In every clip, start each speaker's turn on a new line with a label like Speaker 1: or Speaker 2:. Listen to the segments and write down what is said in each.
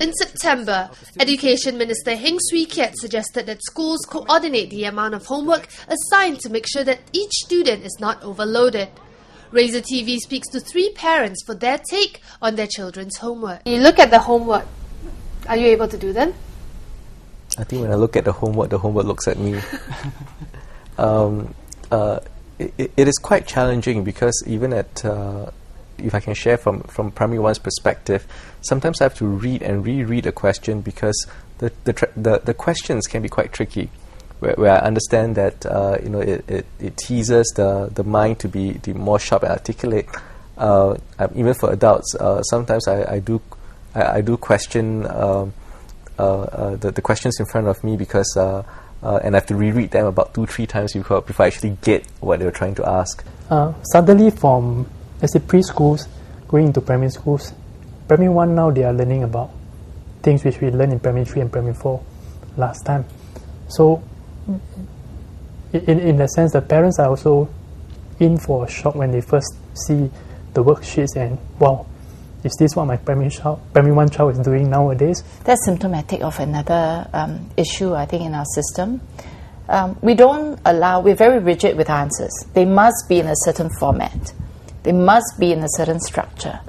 Speaker 1: In September, Education Minister Heng Keat suggested that schools coordinate the amount of homework assigned to make sure that each student is not overloaded. RazorTV speaks to 3 parents for their take on their children's homework. You look at the homework. Are you able to do them?
Speaker 2: I think when I look at the homework looks at me. It is quite challenging because even at if I can share from primary one's perspective, sometimes I have to read and reread a question because the questions can be quite tricky. Where I understand that it teases the mind to be more sharp and articulate. Even for adults, sometimes I do question the questions in front of me because and I have to reread them about 2-3 times before I actually get what they were trying to ask.
Speaker 3: Suddenly from, let's say, preschools going into primary schools, primary 1 now they are learning about things which we learned in primary 3 and primary 4 last time. So in a sense, the parents are also in for a shock when they first see the worksheets and, wow, is this what my primary 1 child is doing nowadays?
Speaker 4: That's symptomatic of another issue, I think, in our system. We're very rigid with answers. They must be in a certain format. They must be in a certain structure.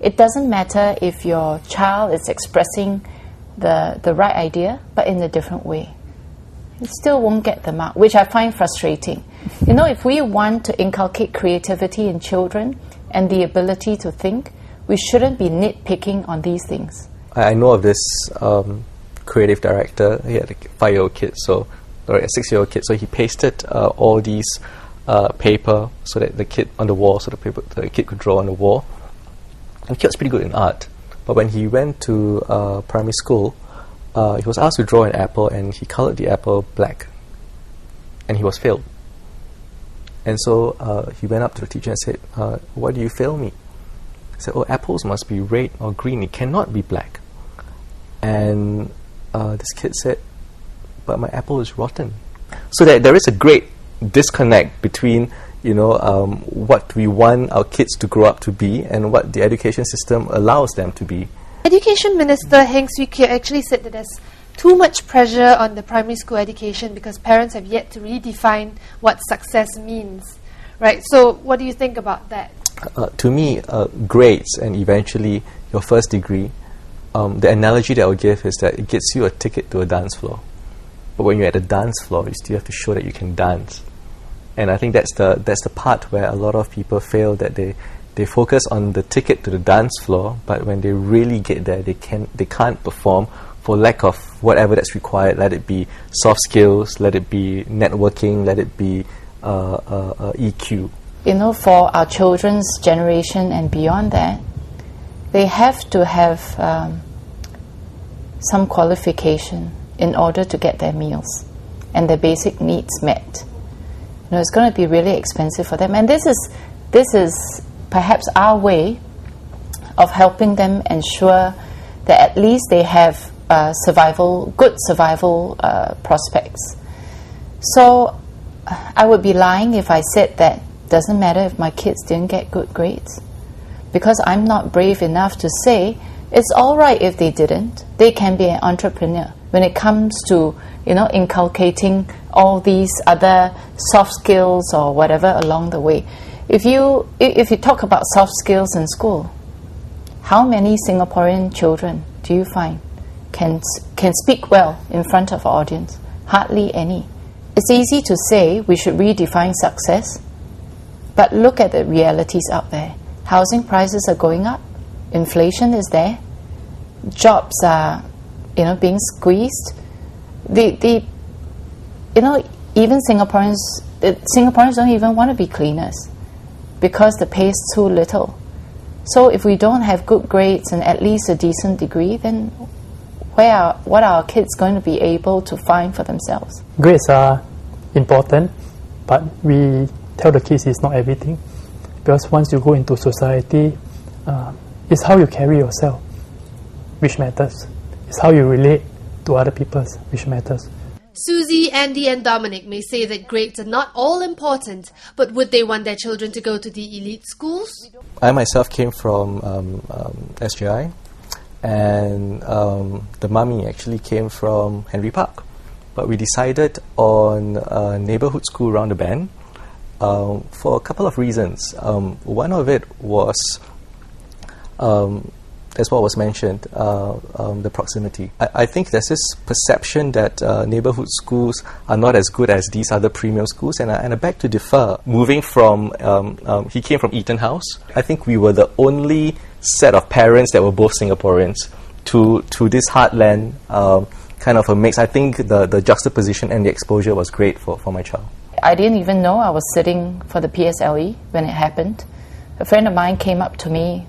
Speaker 4: It doesn't matter if your child is expressing the right idea, but in a different way. You still won't get the mark, which I find frustrating. You know, if we want to inculcate creativity in children and the ability to think, we shouldn't be nitpicking on these things.
Speaker 2: I know of this creative director. He had a 5-year-old kid, or a 6-year-old kid, so he pasted all these paper so that the kid on the wall, so the kid could draw on the wall. And the kid was pretty good in art, but when he went to primary school, he was asked to draw an apple, and he colored the apple black, and he was failed. And so he went up to the teacher and said, "Why do you fail me?" He said, "Oh, apples must be red or green. It cannot be black." And this kid said, "But my apple is rotten." So that there is a great disconnect between what we want our kids to grow up to be and what the education system allows them to be.
Speaker 1: Education Minister Heng Keat actually said that there's too much pressure on the primary school education because parents have yet to redefine what success means. Right? So what do you think about that?
Speaker 2: To me, grades and eventually your first degree, the analogy that I would give is that it gets you a ticket to a dance floor. But when you're at a dance floor, you still have to show that you can dance. And I think that's the part where a lot of people fail, that they focus on the ticket to the dance floor, but when they really get there, they can't perform for lack of whatever that's required. Let it be soft skills, let it be networking, let it be EQ.
Speaker 4: You know, for our children's generation and beyond that, they have to have some qualification in order to get their meals and their basic needs met. You know, it's going to be really expensive for them, and this is perhaps our way of helping them ensure that at least they have good survival prospects. So I would be lying if I said that doesn't matter if my kids didn't get good grades, because I'm not brave enough to say it's all right if they didn't. They can be an entrepreneur when it comes to inculcating all these other soft skills or whatever along the way. If you talk about soft skills in school, how many Singaporean children do you find can speak well in front of an audience? Hardly any. It's easy to say we should redefine success, but look at the realities out there. Housing prices are going up, inflation is there, jobs are being squeezed. Even Singaporeans don't even want to be cleaners because the pay is too little. So if we don't have good grades and at least a decent degree, then what are our kids going to be able to find for themselves?
Speaker 3: Grades are important, but we tell the kids it's not everything, because once you go into society, it's how you carry yourself which matters. It's how you relate to other people which matters.
Speaker 1: Susie, Andy and Dominic may say that grades are not all important, but would they want their children to go to the elite schools?
Speaker 2: I myself came from SJI, and the mummy actually came from Henry Park. But we decided on a neighborhood school around the bend for a couple of reasons. One of it was, as what was mentioned, the proximity. I think there's this perception that neighborhood schools are not as good as these other premium schools, and I beg to differ. Moving from, he came from Eaton House. I think we were the only set of parents that were both Singaporeans to this heartland kind of a mix. I think the juxtaposition and the exposure was great for my child.
Speaker 4: I didn't even know I was sitting for the PSLE when it happened. A friend of mine came up to me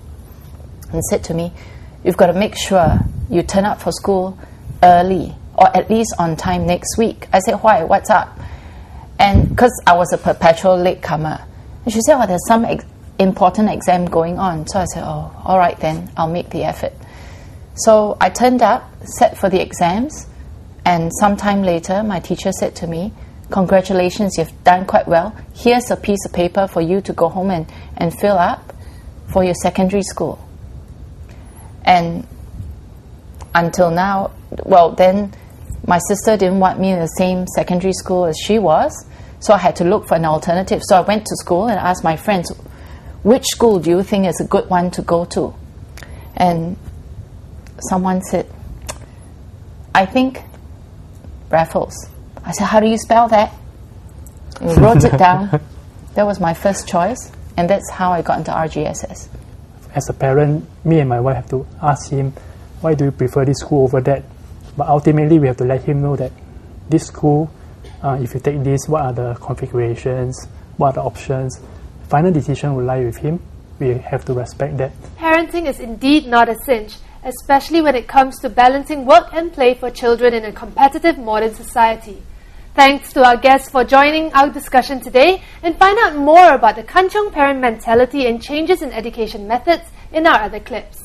Speaker 4: and said to me, "You've got to make sure you turn up for school early, or at least on time next week." I said, "Why? What's up?" And because I was a perpetual latecomer. And she said, "Oh, there's some important exam going on." So I said, "Oh, all right then, I'll make the effort." So I turned up, sat for the exams, and sometime later my teacher said to me, "Congratulations, you've done quite well. Here's a piece of paper for you to go home and fill up for your secondary school." And until now, well, then my sister didn't want me in the same secondary school as she was, so I had to look for an alternative. So I went to school and asked my friends, "Which school do you think is a good one to go to?" And someone said, "I think Raffles." I said, "How do you spell that?" And we wrote it down. That was my first choice, and that's how I got into RGSS.
Speaker 3: As a parent, me and my wife have to ask him, why do you prefer this school over that? But ultimately, we have to let him know that this school, if you take this, what are the configurations, what are the options? Final decision will lie with him. We have to respect that.
Speaker 1: Parenting is indeed not a cinch, especially when it comes to balancing work and play for children in a competitive modern society. Thanks to our guests for joining our discussion today, and find out more about the Kancheong parent mentality and changes in education methods in our other clips.